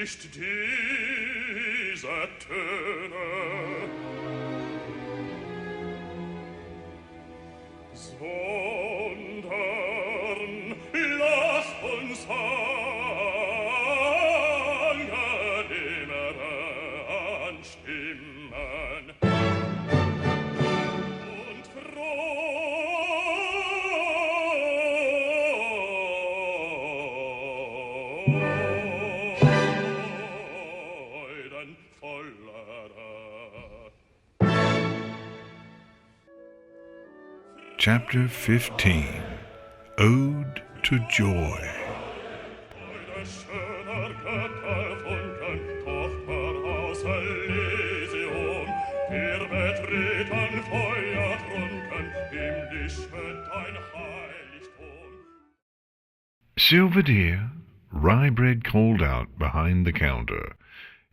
nicht diese Töne, sondern lass uns angenehmere anstimmen und freudenvollere. Chapter 15 Ode to Joy. Heute schöner Götterfunken, Tochter aus Elysium, wir betreten feuertrunken, himmlisch wird dein Heiligtum. Silver, dear, Rye Bread called out behind the counter.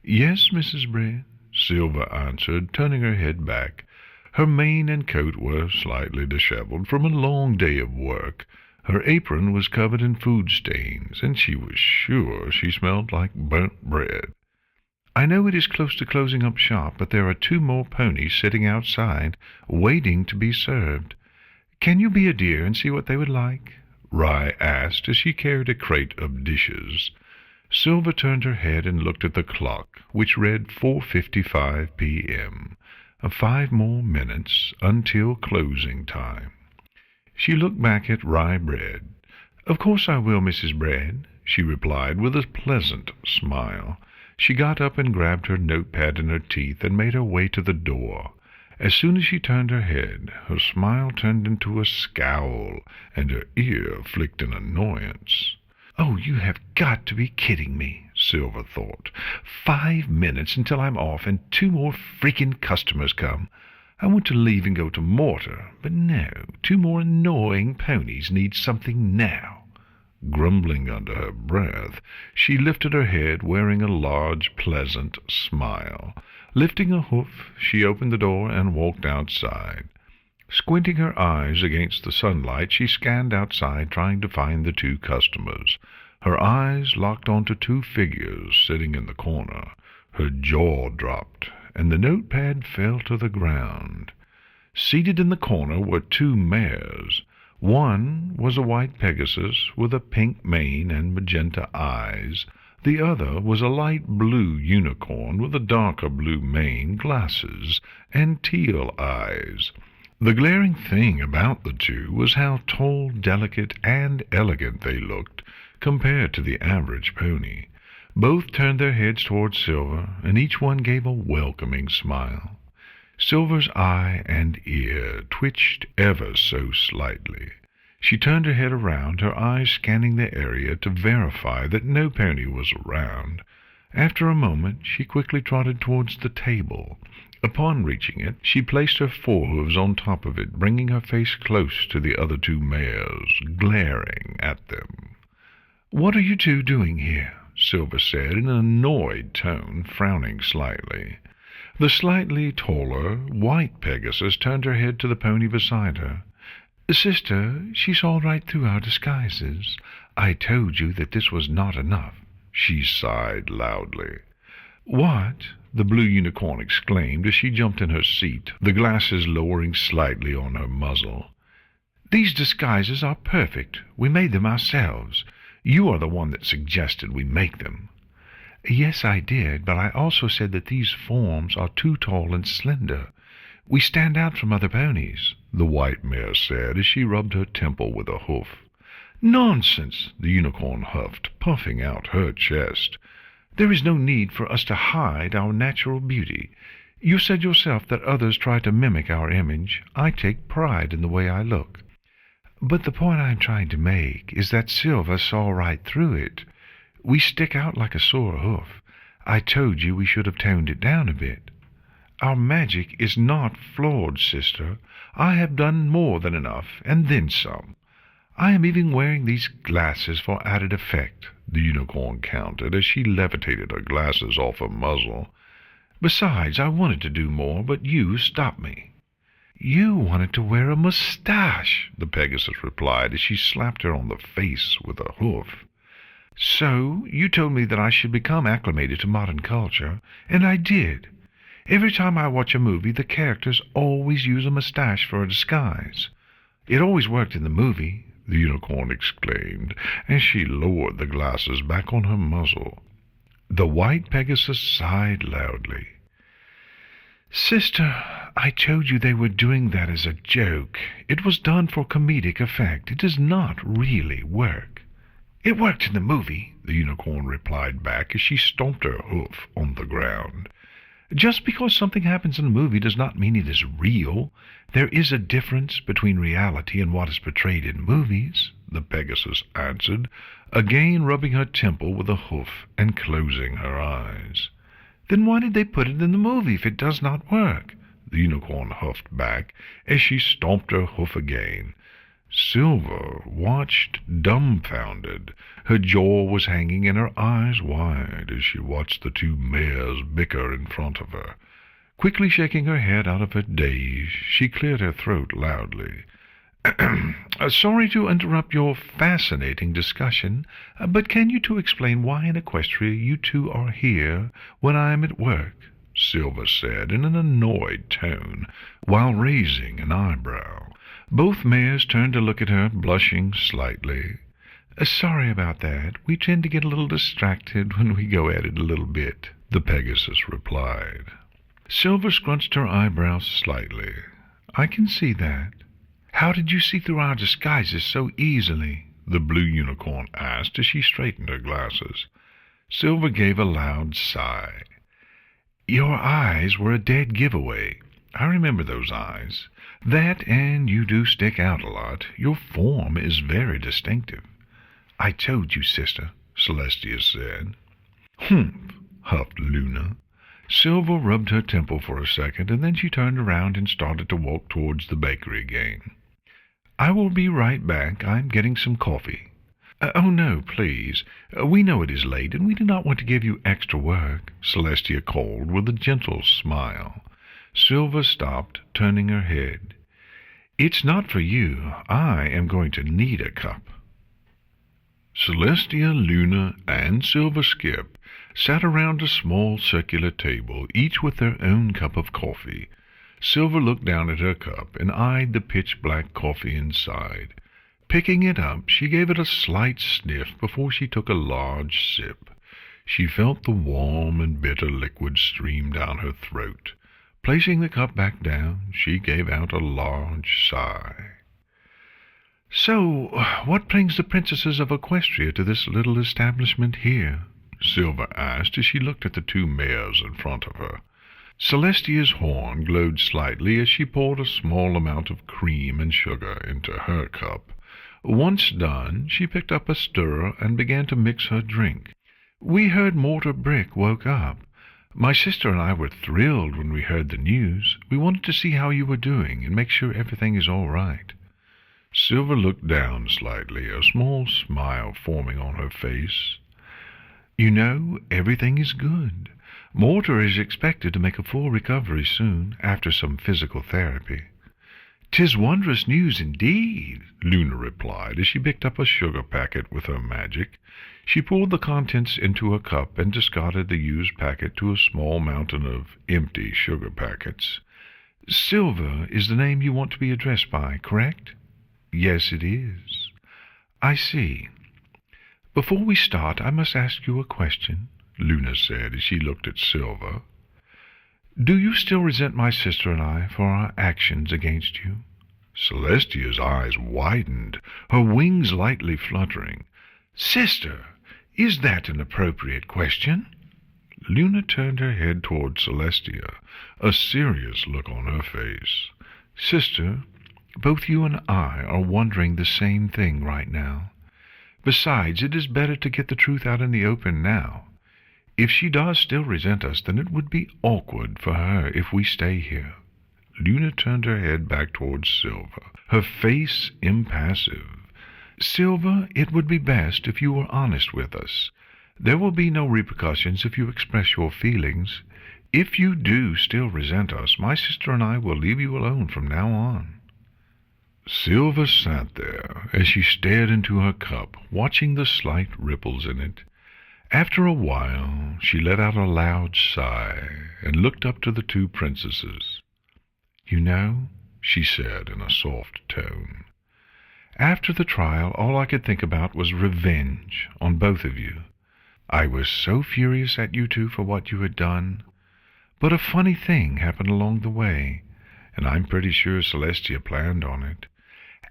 Yes, Mrs. Bread, Silver answered, turning her head back. Her mane and coat were slightly disheveled from a long day of work. Her apron was covered in food stains, and she was sure she smelled like burnt bread. I know it is close to closing up shop, but there are 2 more ponies sitting outside, waiting to be served. Can you be a dear and see what they would like? Rye asked as she carried a crate of dishes. Silver turned her head and looked at the clock, which read 4:55 p.m. 5 more minutes until closing time. She looked back at Rye Bread. Of course I will, Mrs. Bread, she replied with a pleasant smile. She got up and grabbed her notepad in her teeth and made her way to the door. As soon as she turned her head, her smile turned into a scowl, and her ear flicked in annoyance. Oh, you have got to be kidding me, Silver thought. 5 minutes until I'm off, and 2 more freaking customers come. I want to leave and go to Mortar, but no, 2 more annoying ponies need something now. Grumbling under her breath, she lifted her head, wearing a large, pleasant smile. Lifting a hoof, she opened the door and walked outside. Squinting her eyes against the sunlight, she scanned outside, trying to find the 2 customers. Her eyes locked onto 2 figures sitting in the corner. Her jaw dropped, and the notepad fell to the ground. Seated in the corner were 2 mares. One was a white Pegasus with a pink mane and magenta eyes. The other was a light blue unicorn with a darker blue mane, glasses, and teal eyes. The glaring thing about the 2 was how tall, delicate, and elegant they looked compared to the average pony. Both turned their heads toward Silver, and each one gave a welcoming smile. Silver's eye and ear twitched ever so slightly. She turned her head around, her eyes scanning the area to verify that no pony was around. After a moment, she quickly trotted towards the table. Upon reaching it, she placed her forehoofs on top of it, bringing her face close to the other 2 mares, glaring at them. "What are you 2 doing here?" Silver said in an annoyed tone, frowning slightly. The slightly taller, white Pegasus turned her head to the pony beside her. "Sister, she saw right through our disguises. I told you that this was not enough." She sighed loudly. "What?" the blue unicorn exclaimed as she jumped in her seat, the glasses lowering slightly on her muzzle. "These disguises are perfect. We made them ourselves. You are the one that suggested we make them." "Yes, I did, but I also said that these forms are too tall and slender. We stand out from other ponies," the white mare said as she rubbed her temple with a hoof. "Nonsense," the unicorn huffed, puffing out her chest. "There is no need for us to hide our natural beauty. You said yourself that others try to mimic our image. I take pride in the way I look. But the point I am trying to make is that Silver saw right through it. We stick out like a sore hoof. I told you we should have toned it down a bit. Our magic is not flawed, sister. I have done more than enough, and then some. I am even wearing these glasses for added effect," the unicorn countered as she levitated her glasses off her muzzle. "Besides, I wanted to do more, but you stopped me." "You wanted to wear a mustache," the Pegasus replied as she slapped her on the face with a hoof. So, you told me that I should become acclimated to modern culture, and I did. Every time I watch a movie, the characters always use a mustache for a disguise. It always worked in the movie, the unicorn exclaimed, as she lowered the glasses back on her muzzle. The white Pegasus sighed loudly. Sister, I told you they were doing that as a joke. It was done for comedic effect. It does not really work. It worked in the movie, the unicorn replied back as she stomped her hoof on the ground. Just because something happens in a movie does not mean it is real. There is a difference between reality and what is portrayed in movies, the Pegasus answered, again rubbing her temple with a hoof and closing her eyes. Then why did they put it in the movie if it does not work? The unicorn huffed back as she stomped her hoof again. Silver watched dumbfounded. Her jaw was hanging and her eyes wide as she watched the two mares bicker in front of her. Quickly shaking her head out of her daze, she cleared her throat loudly. Sorry to interrupt your fascinating discussion, but can you two explain why in Equestria you two are here when I am at work? Silver said in an annoyed tone, while raising an eyebrow. Both mares turned to look at her, blushing slightly. Sorry about that. We tend to get a little distracted when we go at it a little bit, the Pegasus replied. Silver scrunched her eyebrows slightly. I can see that. How did you see through our disguises so easily? The blue unicorn asked as she straightened her glasses. Silver gave a loud sigh. Your eyes were a dead giveaway. I remember those eyes. That, and you do stick out a lot. Your form is very distinctive. I told you, sister, Celestia said. Humph, huffed Luna. Silver rubbed her temple for a second, and then she turned around and started to walk towards the bakery again. I will be right back. I'm getting some coffee. Oh, no, please. We know it is late, and we do not want to give you extra work, Celestia called with a gentle smile. Silver stopped, turning her head. It's not for you. I am going to need a cup. Celestia, Luna, and Silver Skip sat around a small circular table, each with their own cup of coffee. Silver looked down at her cup and eyed the pitch-black coffee inside. Picking it up, she gave it a slight sniff before she took a large sip. She felt the warm and bitter liquid stream down her throat. Placing the cup back down, she gave out a large sigh. So, what brings the princesses of Equestria to this little establishment here? Silver asked as she looked at the two mares in front of her. Celestia's horn glowed slightly as she poured a small amount of cream and sugar into her cup. Once done, she picked up a stirrer and began to mix her drink. We heard Mortar Brick woke up. My sister and I were thrilled when we heard the news. We wanted to see how you were doing and make sure everything is all right. Silver looked down slightly, a small smile forming on her face. You know, everything is good. Mortar is expected to make a full recovery soon, after some physical therapy. 'Tis wondrous news indeed, Luna replied as she picked up a sugar packet with her magic. She poured the contents into a cup and discarded the used packet to a small mountain of empty sugar packets. Silver is the name you want to be addressed by, correct? Yes, it is. I see. Before we start, I must ask you a question, Luna said as she looked at Silver. Do you still resent my sister and I for our actions against you? Celestia's eyes widened, her wings lightly fluttering. Sister, is that an appropriate question? Luna turned her head toward Celestia, a serious look on her face. Sister, both you and I are wondering the same thing right now. Besides, it is better to get the truth out in the open now. If she does still resent us, then it would be awkward for her if we stay here. Luna turned her head back towards Silver, her face impassive. Silver, it would be best if you were honest with us. There will be no repercussions if you express your feelings. If you do still resent us, my sister and I will leave you alone from now on. Silver sat there as she stared into her cup, watching the slight ripples in it. After a while she let out a loud sigh and looked up to the two princesses. "You know," she said in a soft tone, "after the trial all I could think about was revenge on both of you. I was so furious at you two for what you had done. But a funny thing happened along the way, and I'm pretty sure Celestia planned on it.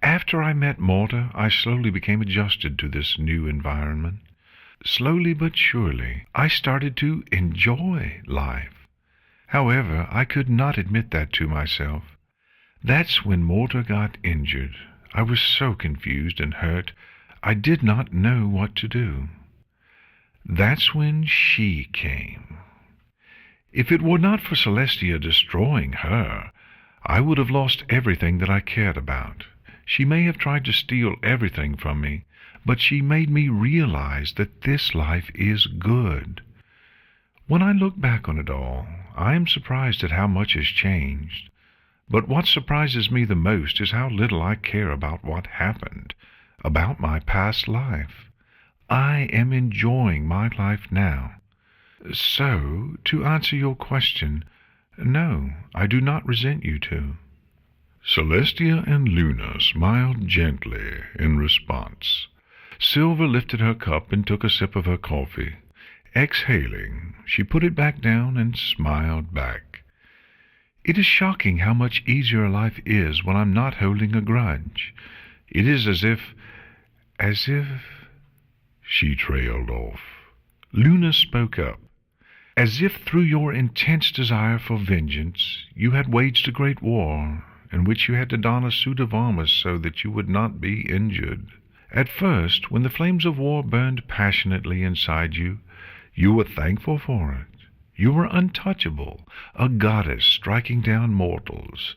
After I met Morta, I slowly became adjusted to this new environment. Slowly but surely, I started to enjoy life. However, I could not admit that to myself. That's when Morta got injured. I was so confused and hurt, I did not know what to do. That's when she came. If it were not for Celestia destroying her, I would have lost everything that I cared about. She may have tried to steal everything from me, but she made me realize that this life is good. When I look back on it all, I am surprised at how much has changed. But what surprises me the most is how little I care about what happened, about my past life. I am enjoying my life now. So, to answer your question, no, I do not resent you two." Celestia and Luna smiled gently in response. Silver lifted her cup and took a sip of her coffee. Exhaling, she put it back down and smiled back. "It is shocking how much easier life is when I'm not holding a grudge. It is as if... She trailed off. Luna spoke up. "As if through your intense desire for vengeance, you had waged a great war, in which you had to don a suit of armor so that you would not be injured. At first, when the flames of war burned passionately inside you, you were thankful for it. You were untouchable, a goddess striking down mortals.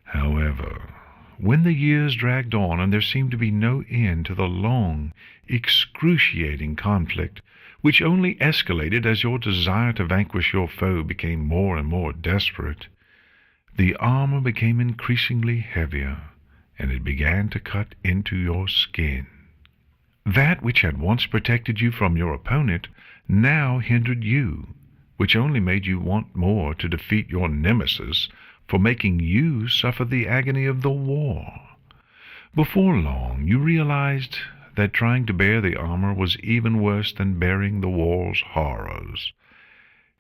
However, when the years dragged on and there seemed to be no end to the long, excruciating conflict, which only escalated as your desire to vanquish your foe became more and more desperate, the armor became increasingly heavier, and it began to cut into your skin. That which had once protected you from your opponent now hindered you, which only made you want more to defeat your nemesis for making you suffer the agony of the war. Before long, you realized that trying to bear the armor was even worse than bearing the war's horrors.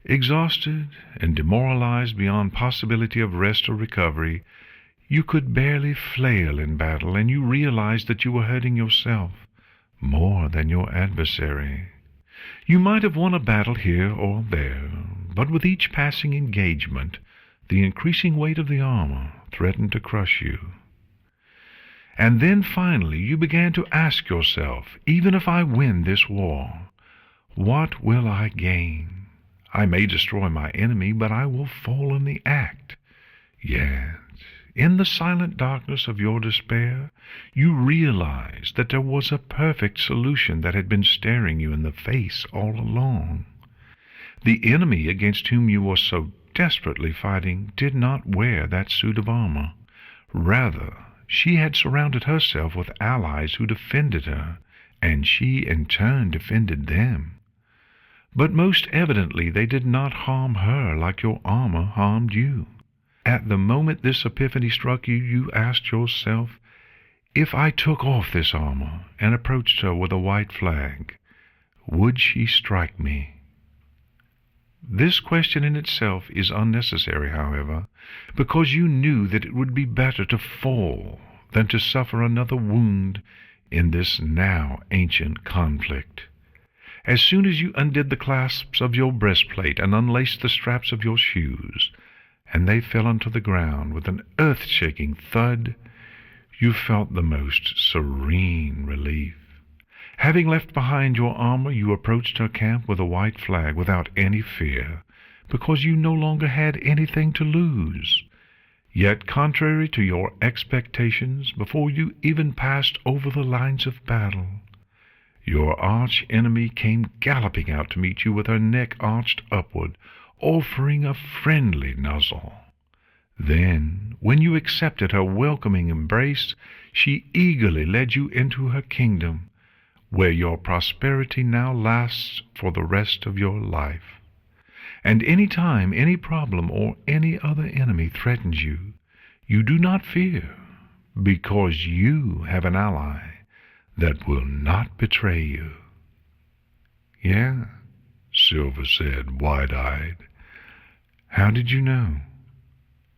Exhausted and demoralized beyond possibility of rest or recovery, you could barely flail in battle, and you realized that you were hurting yourself more than your adversary. You might have won a battle here or there, but with each passing engagement, the increasing weight of the armor threatened to crush you. And then finally you began to ask yourself, even if I win this war, what will I gain? I may destroy my enemy, but I will fall in the act. Yet, in the silent darkness of your despair, you realized that there was a perfect solution that had been staring you in the face all along. The enemy against whom you were so desperately fighting did not wear that suit of armor. Rather, she had surrounded herself with allies who defended her, and she in turn defended them. But most evidently they did not harm her like your armor harmed you. At the moment this epiphany struck you, you asked yourself, if I took off this armor and approached her with a white flag, would she strike me? This question in itself is unnecessary, however, because you knew that it would be better to fall than to suffer another wound in this now ancient conflict. As soon as you undid the clasps of your breastplate and unlaced the straps of your shoes, and they fell onto the ground with an earth-shaking thud, you felt the most serene relief. Having left behind your armor, you approached her camp with a white flag without any fear, because you no longer had anything to lose. Yet, contrary to your expectations, before you even passed over the lines of battle, your arch-enemy came galloping out to meet you with her neck arched upward, offering a friendly nuzzle. Then, when you accepted her welcoming embrace, she eagerly led you into her kingdom, where your prosperity now lasts for the rest of your life. And any time any problem or any other enemy threatens you, you do not fear, because you have an ally that will not betray you. Yeah, Silver said, wide-eyed. How did you know?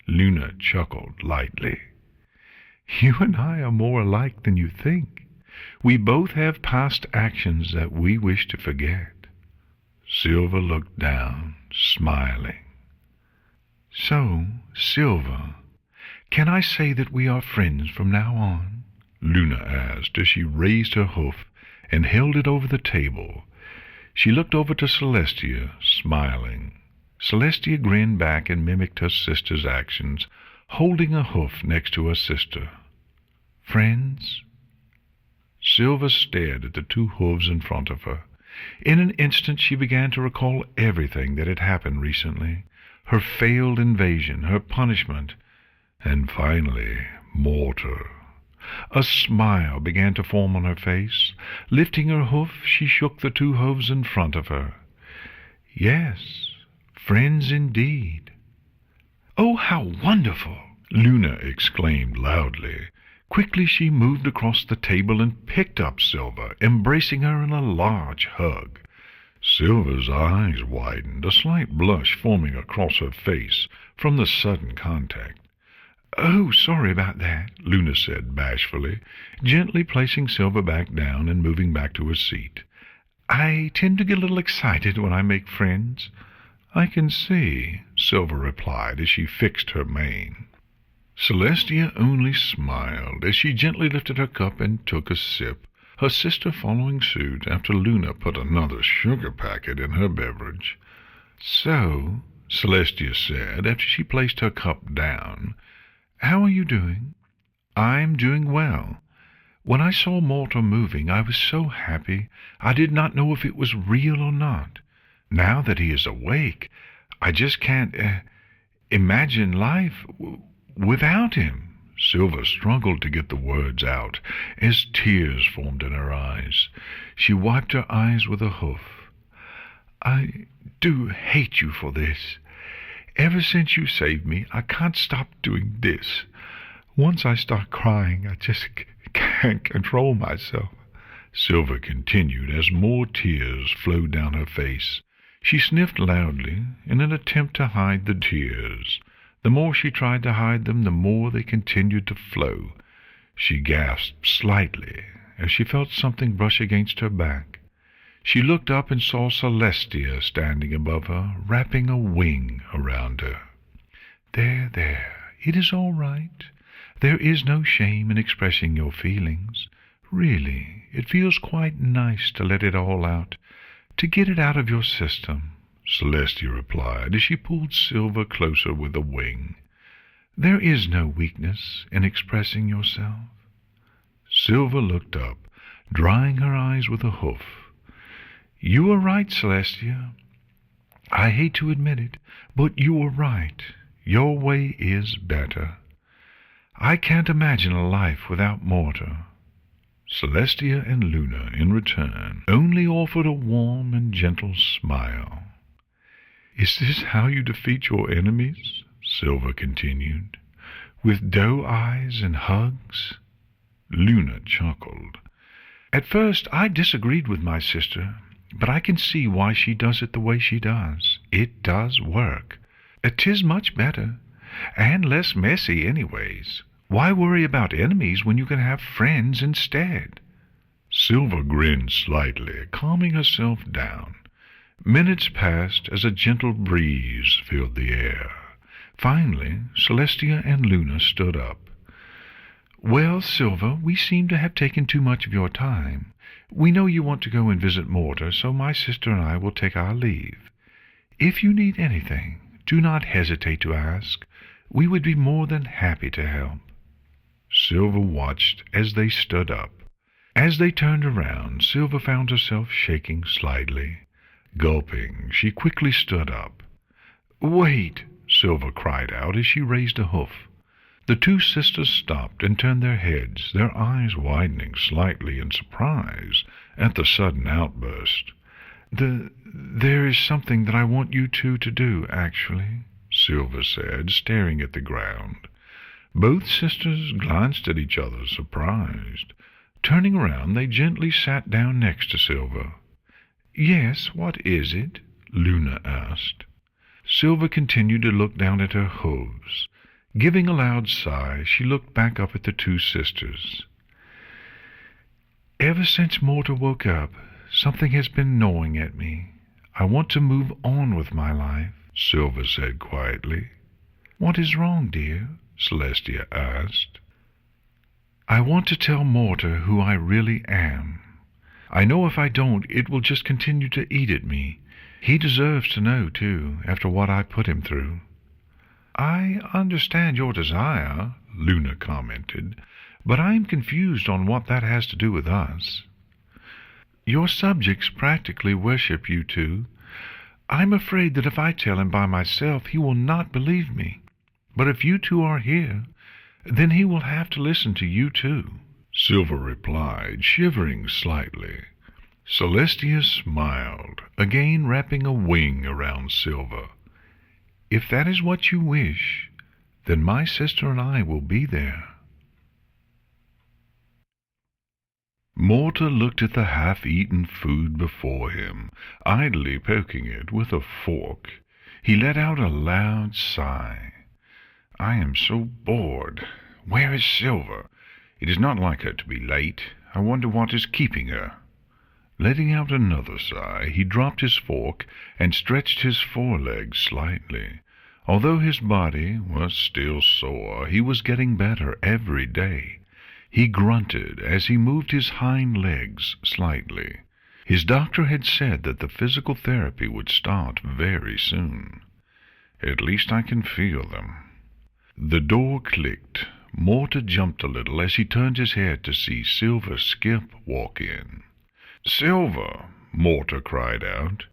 Luna chuckled lightly. You and I are more alike than you think. We both have past actions that we wish to forget. Silver looked down, smiling. So, Silver, can I say that we are friends from now on? Luna asked as she raised her hoof and held it over the table. She looked over to Celestia, smiling. Celestia grinned back and mimicked her sister's actions, holding a hoof next to her sister. Friends? Silver stared at the two hooves in front of her. In an instant she began to recall everything that had happened recently, her failed invasion, her punishment, and finally, Mortar. A smile began to form on her face. Lifting her hoof, she shook the two hooves in front of her. Yes, friends indeed. Oh, how wonderful! Luna exclaimed loudly. Quickly she moved across the table and picked up Silver, embracing her in a large hug. Silver's eyes widened, a slight blush forming across her face from the sudden contact. Oh, sorry about that, Luna said bashfully, gently placing Silver back down and moving back to her seat. I tend to get a little excited when I make friends. I can see, Silver replied as she fixed her mane. Celestia only smiled as she gently lifted her cup and took a sip, her sister following suit after Luna put another sugar packet in her beverage. So, Celestia said after she placed her cup down, how are you doing? I'm doing well. When I saw Mortar moving, I was so happy I did not know if it was real or not. Now that he is awake, I just can't imagine life without him. Silver struggled to get the words out as tears formed in her eyes. She wiped her eyes with a hoof. I do hate you for this. Ever since you saved me, I can't stop doing this. Once I start crying, I just can't control myself. Silver continued as more tears flowed down her face. She sniffed loudly in an attempt to hide the tears. The more she tried to hide them, the more they continued to flow. She gasped slightly as she felt something brush against her back. She looked up and saw Celestia standing above her, wrapping a wing around her. There, it is all right. There is no shame in expressing your feelings. Really, it feels quite nice to let it all out, to get it out of your system, Celestia replied as she pulled Silver closer with a wing. There is no weakness in expressing yourself. Silver looked up, drying her eyes with a hoof. You are right, Celestia. I hate to admit it, but you are right. Your way is better. I can't imagine a life without Mortar. Celestia and Luna, in return, only offered a warm and gentle smile. Is this how you defeat your enemies? Silver continued. With doe eyes and hugs? Luna chuckled. At first I disagreed with my sister, but I can see why she does it the way she does. It does work. 'Tis much better, and less messy anyways. Why worry about enemies when you can have friends instead? Silver grinned slightly, calming herself down. Minutes passed as a gentle breeze filled the air. Finally, Celestia and Luna stood up. Well, Silver, we seem to have taken too much of your time. We know you want to go and visit Mortar, so my sister and I will take our leave. If you need anything, do not hesitate to ask. We would be more than happy to help. Silver watched as they stood up. As they turned around, Silver found herself shaking slightly. Gulping, she quickly stood up. Wait, Silver cried out as she raised a hoof. The two sisters stopped and turned their heads, their eyes widening slightly in surprise at the sudden outburst. There is something that I want you two to do, actually, Silver said, staring at the ground. Both sisters glanced at each other, surprised. Turning around, they gently sat down next to Silver. Yes, what is it? Luna asked. Silver continued to look down at her hooves. Giving a loud sigh, she looked back up at the two sisters. Ever since Morta woke up, something has been gnawing at me. I want to move on with my life, Silver said quietly. What is wrong, dear? Celestia asked. I want to tell Morta who I really am. I know if I don't, it will just continue to eat at me. He deserves to know, too, after what I put him through. I understand your desire, Luna commented, but I am confused on what that has to do with us. Your subjects practically worship you two. I'm afraid that if I tell him by myself, he will not believe me. But if you two are here, then he will have to listen to you too, Silver replied, shivering slightly. Celestia smiled, again wrapping a wing around Silver. If that is what you wish, then my sister and I will be there. Morta looked at the half-eaten food before him, idly poking it with a fork. He let out a loud sigh. I am so bored. Where is Silver? It is not like her to be late. I wonder what is keeping her. Letting out another sigh, he dropped his fork and stretched his forelegs slightly. Although his body was still sore, he was getting better every day. He grunted as he moved his hind legs slightly. His doctor had said that the physical therapy would start very soon. At least I can feel them. The door clicked. Morta jumped a little as he turned his head to see Silver Skip walk in. Silver! Morta cried out.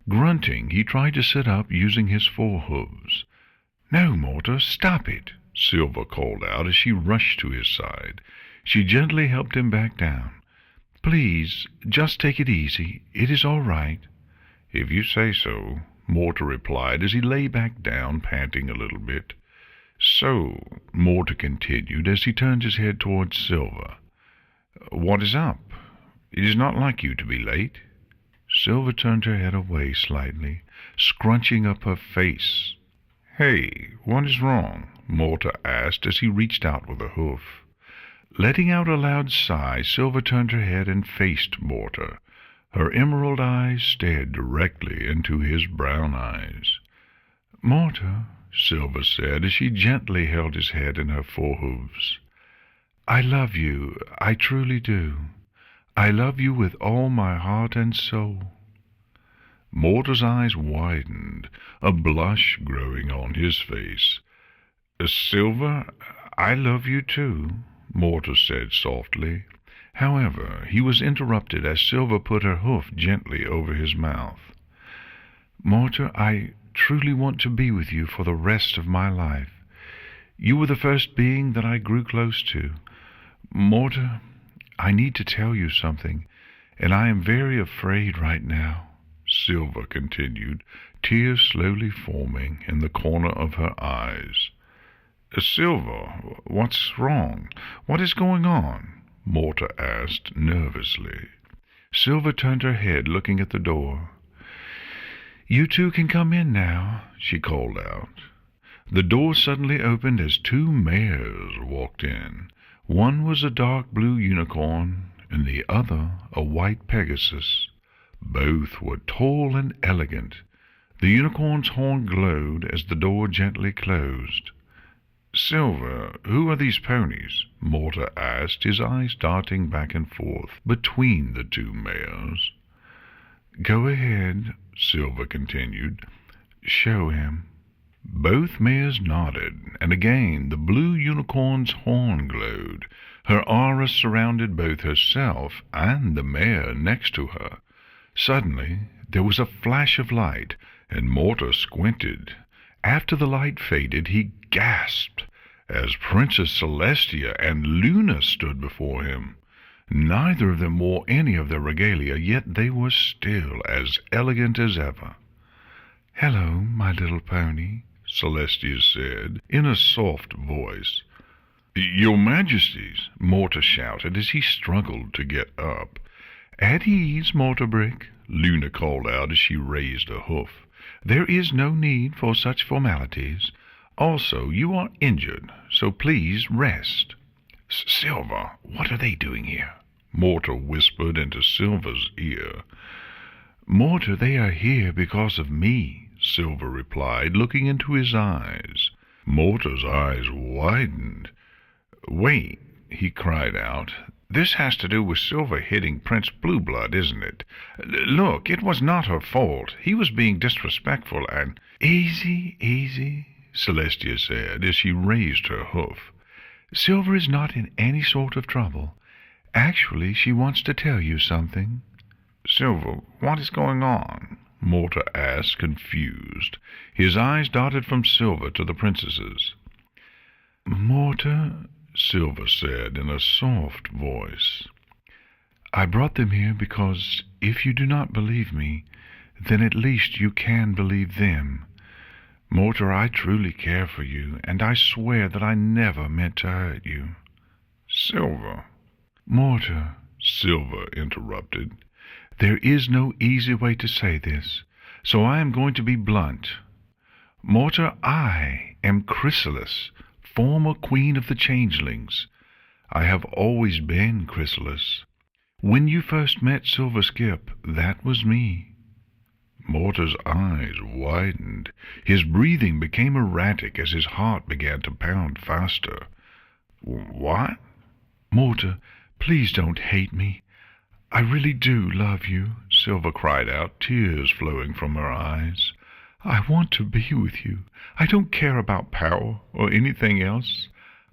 Grunting, he tried to sit up using his forehooves. No, Morta, stop it, Silver called out as she rushed to his side. She gently helped him back down. Please, just take it easy. It is all right. If you say so, Morta replied as he lay back down, panting a little bit. So, Morta continued as he turned his head towards Silver. What is up? It is not like you to be late. Silver turned her head away slightly, scrunching up her face. Hey, what is wrong? Morta asked as he reached out with a hoof. Letting out a loud sigh, Silver turned her head and faced Morta. Her emerald eyes stared directly into his brown eyes. Morta, Silver said as she gently held his head in her forehooves. I love you, I truly do. I love you with all my heart and soul. Morta's eyes widened, a blush growing on his face. Silver, I love you too, Morta said softly. However, he was interrupted as Silver put her hoof gently over his mouth. Morta, I truly want to be with you for the rest of my life. You were the first being that I grew close to. Morta, I need to tell you something, and I am very afraid right now, Silver continued, tears slowly forming in the corner of her eyes. Silver, what's wrong? What is going on? Morta asked nervously. Silver turned her head, looking at the door. You two can come in now, she called out. The door suddenly opened as two mares walked in. One was a dark blue unicorn, and the other a white Pegasus. Both were tall and elegant. The unicorn's horn glowed as the door gently closed. Silver, who are these ponies? Morta asked, his eyes darting back and forth between the two mares. Go ahead, Silver continued. Show him. Both mares nodded, and again the blue unicorn's horn glowed. Her aura surrounded both herself and the mare next to her. Suddenly there was a flash of light, and Morta squinted. After the light faded, he gasped as Princess Celestia and Luna stood before him. Neither of them wore any of their regalia, yet they were still as elegant as ever. "Hello, my little pony," Celestia said, in a soft voice. "Your Majesties," Mortar shouted as he struggled to get up. "At ease, Mortarbrick," Luna called out as she raised a hoof. "There is no need for such formalities. Also, you are injured, so please rest." "Silver, what are they doing here?" Mortar whispered into Silver's ear. "Mortar, they are here because of me," Silver replied, looking into his eyes. Mortar's eyes widened. "Wait," he cried out. "This has to do with Silver hitting Prince Blueblood, isn't it? Look, it was not her fault. He was being disrespectful and—" "Easy, easy," Celestia said as she raised her hoof. "Silver is not in any sort of trouble. Actually, she wants to tell you something." "Silver, what is going on?" Mortar asked, confused. His eyes darted from Silver to the princesses. "Mortar," Silver said in a soft voice, "I brought them here because if you do not believe me, then at least you can believe them. Mortar, I truly care for you, and I swear that I never meant to hurt you." "Silver—" "Mortar," Silver interrupted, "there is no easy way to say this, so I am going to be blunt. Mortar, I am Chrysalis, former queen of the changelings. I have always been Chrysalis. When you first met Silver Skip, that was me." Mortar's eyes widened. His breathing became erratic as his heart began to pound faster. "What?" "Mortar, please don't hate me. I really do love you," Silver cried out, tears flowing from her eyes. "I want to be with you. I don't care about power or anything else.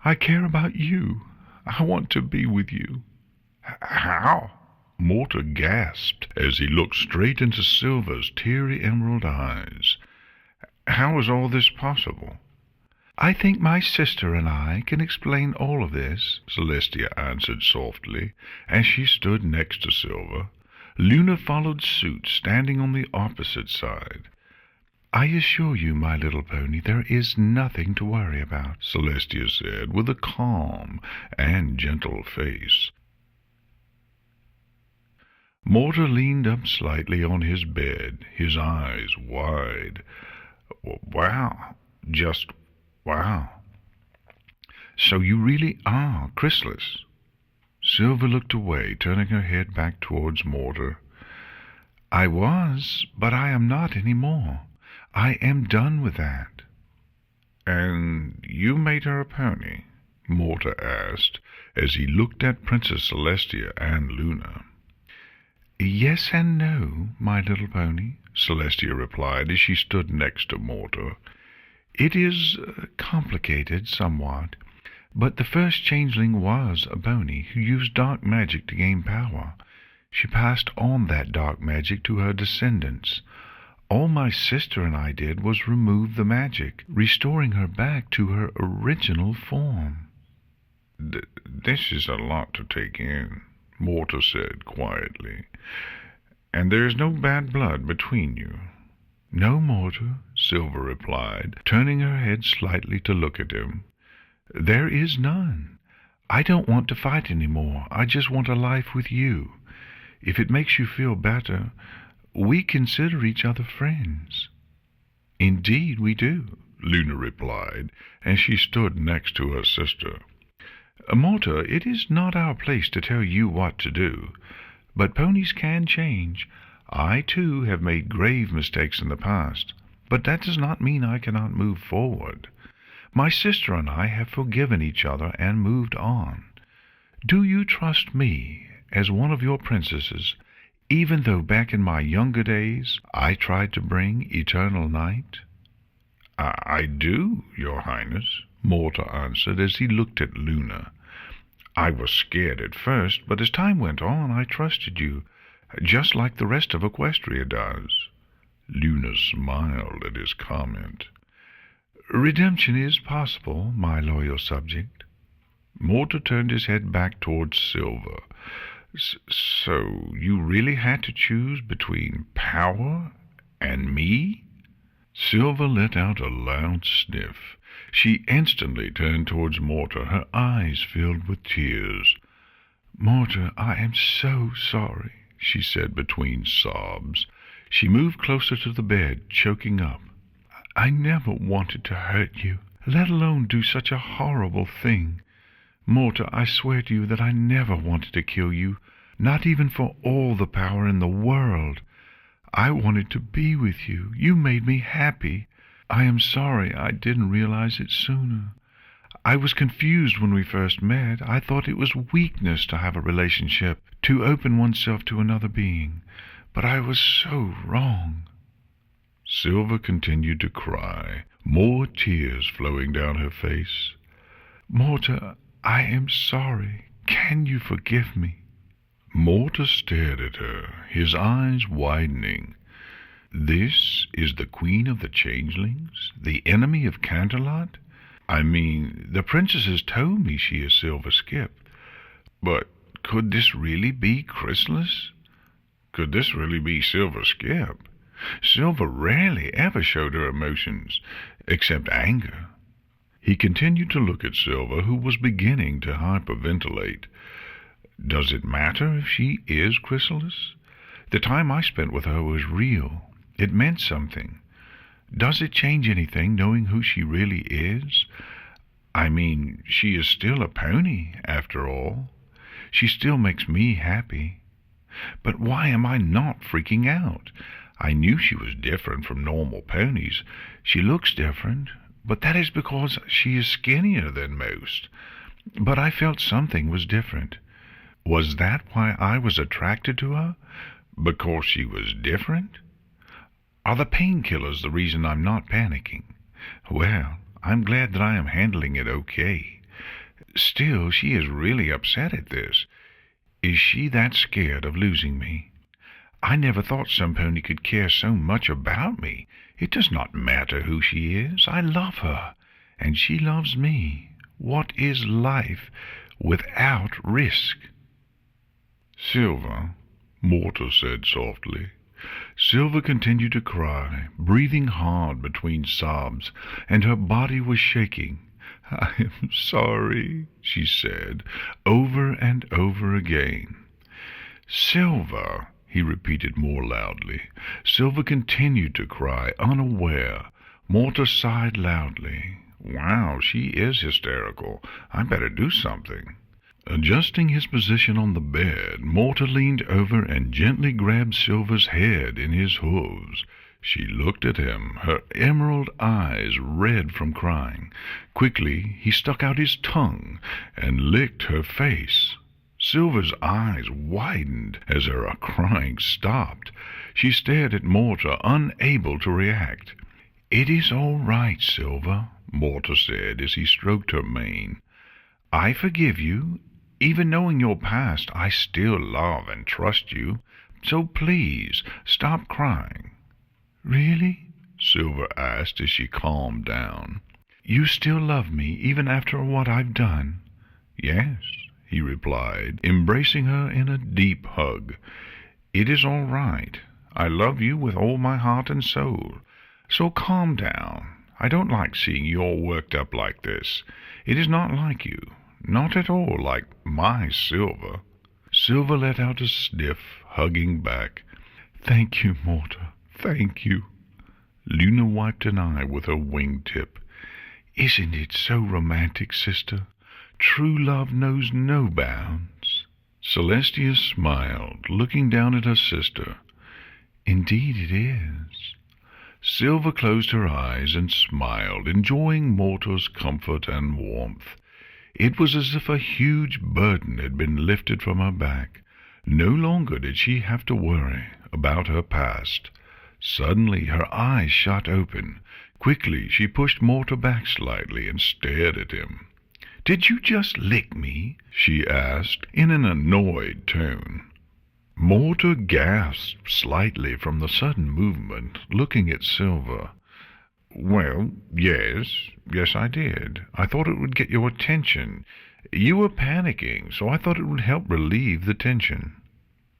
I care about you. I want to be with you." "How?" Mortar gasped as he looked straight into Silver's teary emerald eyes. "How is all this possible?" "I think my sister and I can explain all of this," Celestia answered softly, as she stood next to Silver. Luna followed suit, standing on the opposite side. "I assure you, my little pony, there is nothing to worry about," Celestia said with a calm and gentle face. Mortar leaned up slightly on his bed, his eyes wide. "Wow, just wow. So you really are Chrysalis?" Silver looked away, turning her head back towards Mortar. "I was, but I am not any more. I am done with that." "And you made her a pony?" Mortar asked, as he looked at Princess Celestia and Luna. "Yes and no, my little pony," Celestia replied as she stood next to Mortar. "It is complicated somewhat, but the first changeling was a pony who used dark magic to gain power. She passed on that dark magic to her descendants. All my sister and I did was remove the magic, restoring her back to her original form." This is a lot to take in," Mortar said quietly. "And there is no bad blood between you?" "No, Mortar," Silver replied, turning her head slightly to look at him. "There is none. I don't want to fight any more. I just want a life with you. If it makes you feel better, we consider each other friends." "Indeed we do," Luna replied, as she stood next to her sister. "Mortar, it is not our place to tell you what to do, but ponies can change. I, too, have made grave mistakes in the past, but that does not mean I cannot move forward. My sister and I have forgiven each other and moved on. Do you trust me as one of your princesses, even though back in my younger days I tried to bring eternal night?" I do, Your Highness," Mortar answered as he looked at Luna. "I was scared at first, but as time went on I trusted you, just like the rest of Equestria does." Luna smiled at his comment. Redemption is possible, my loyal subject. Mortar turned his head back towards Silver. So you really had to choose between power and me? Silver let out a loud sniff. She instantly turned towards Mortar, her eyes filled with tears. Mortar, I am so sorry, she said between sobs. She moved closer to the bed, choking up. I never wanted to hurt you, let alone do such a horrible thing. Mortar, I swear to you that I never wanted to kill you, not even for all the power in the world. I wanted to be with you. You made me happy. I am sorry I didn't realize it sooner. I was confused when we first met. I thought it was weakness to have a relationship, to open oneself to another being. But I was so wrong. Silver continued to cry, more tears flowing down her face. Mortar, I am sorry. Can you forgive me? Mortar stared at her, his eyes widening. This is the Queen of the Changelings, the enemy of Canterlot? I mean, the princesses told me she is Silver Skip. But could this really be Chrysalis? Could this really be Silver Skip? Silver rarely ever showed her emotions, except anger. He continued to look at Silver, who was beginning to hyperventilate. Does it matter if she is Chrysalis? The time I spent with her was real. It meant something. Does it change anything knowing who she really is? I mean, she is still a pony, after all. She still makes me happy. But why am I not freaking out? I knew she was different from normal ponies. She looks different, but that is because she is skinnier than most. But I felt something was different. Was that why I was attracted to her? Because she was different? Are the painkillers the reason I'm not panicking? Well, I'm glad that I am handling it okay. Still, she is really upset at this. Is she that scared of losing me? I never thought some pony could care so much about me. It does not matter who she is. I love her, and she loves me. What is life without risk? Silver, Mortar said softly. Silver continued to cry, breathing hard between sobs, and her body was shaking. I am sorry, she said, over and over again. Silver, he repeated more loudly. Silver continued to cry, unaware. Mortar sighed loudly. Wow, she is hysterical. I better do something. Adjusting his position on the bed, Mortar leaned over and gently grabbed Silver's head in his hooves. She looked at him, her emerald eyes red from crying. Quickly he stuck out his tongue and licked her face. Silver's eyes widened as her crying stopped. She stared at Mortar, unable to react. It is all right, Silver, Mortar said as he stroked her mane. I forgive you. Even knowing your past, I still love and trust you. So please, stop crying. Really? Silver asked as she calmed down. You still love me, even after what I've done? Yes, he replied, embracing her in a deep hug. It is all right. I love you with all my heart and soul. So calm down. I don't like seeing you all worked up like this. It is not like you. Not at all like my Silver. Silver let out a sniff, hugging back. Thank you, Mortar. Thank you. Luna wiped an eye with her wingtip. Isn't it so romantic, sister? True love knows no bounds. Celestia smiled, looking down at her sister. Indeed it is. Silver closed her eyes and smiled, enjoying Mortar's comfort and warmth. It was as if a huge burden had been lifted from her back. No longer did she have to worry about her past. Suddenly her eyes shot open. Quickly she pushed Mortar back slightly and stared at him. Did you just lick me? She asked in an annoyed tone. Mortar gasped slightly from the sudden movement, looking at Silver. Well, yes, I did. I thought it would get your attention. You were panicking, so I thought it would help relieve the tension.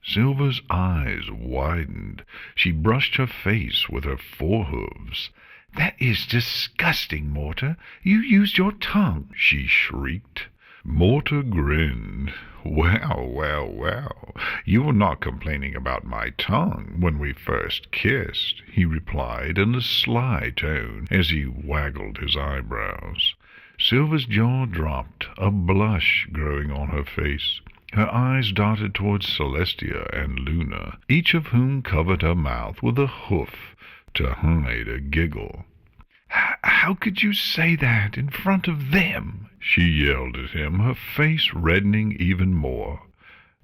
Silver's eyes widened. She brushed her face with her forehooves. "That is disgusting, Mortar. You used your tongue," she shrieked. Mortar grinned. Well. You were not complaining about my tongue when we first kissed," he replied in a sly tone as he waggled his eyebrows. Silver's jaw dropped, a blush growing on her face. Her eyes darted towards Celestia and Luna, each of whom covered her mouth with a hoof to hide a giggle. "How could you say that in front of them?" she yelled at him, her face reddening even more.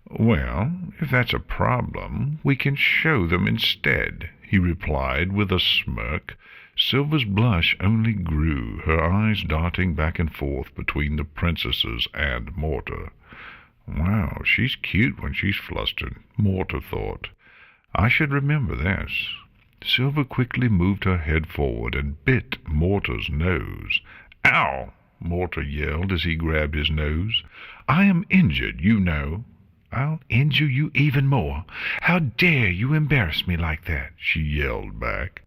"Well, if that's a problem, we can show them instead," he replied with a smirk. Silver's blush only grew, her eyes darting back and forth between the princesses and Mortar. "Wow, she's cute when she's flustered," Mortar thought. "I should remember this." Silver quickly moved her head forward and bit Mortar's nose. "Ow!" Mortar yelled as he grabbed his nose. "I am injured, you know." "I'll injure you even more. How dare you embarrass me like that?" she yelled back.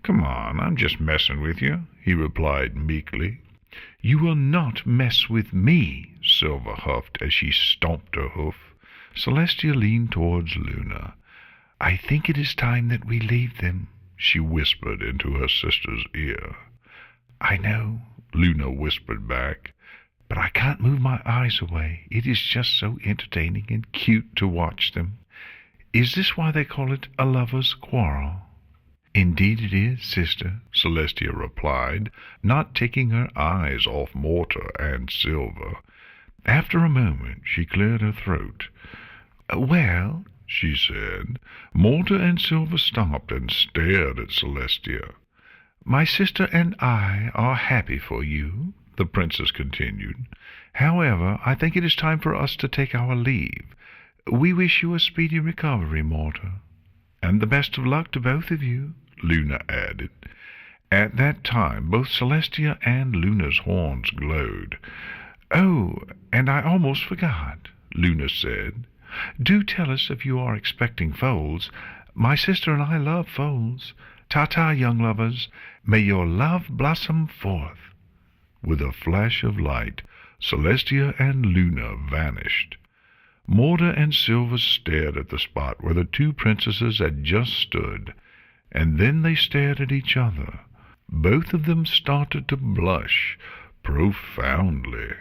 "Come on, I'm just messing with you," he replied meekly. "You will not mess with me," Silver huffed as she stomped her hoof. Celestia leaned towards Luna. "I think it is time that we leave them," she whispered into her sister's ear. "I know," Luna whispered back, "but I can't move my eyes away. It is just so entertaining and cute to watch them. Is this why they call it a lover's quarrel?" "Indeed it is, sister," Celestia replied, not taking her eyes off Mortar and Silver. After a moment she cleared her throat. "Well," she said. Mortar and Silver stopped and stared at Celestia. "My sister and I are happy for you," the princess continued. "However, I think it is time for us to take our leave. We wish you a speedy recovery, Mortar." "And the best of luck to both of you," Luna added. At that time both Celestia and Luna's horns glowed. "Oh, and I almost forgot," Luna said. "Do tell us if you are expecting foals. My sister and I love foals. Ta-ta, young lovers. May your love blossom forth." With a flash of light, Celestia and Luna vanished. Mortar and Silver stared at the spot where the two princesses had just stood, and then they stared at each other. Both of them started to blush profoundly.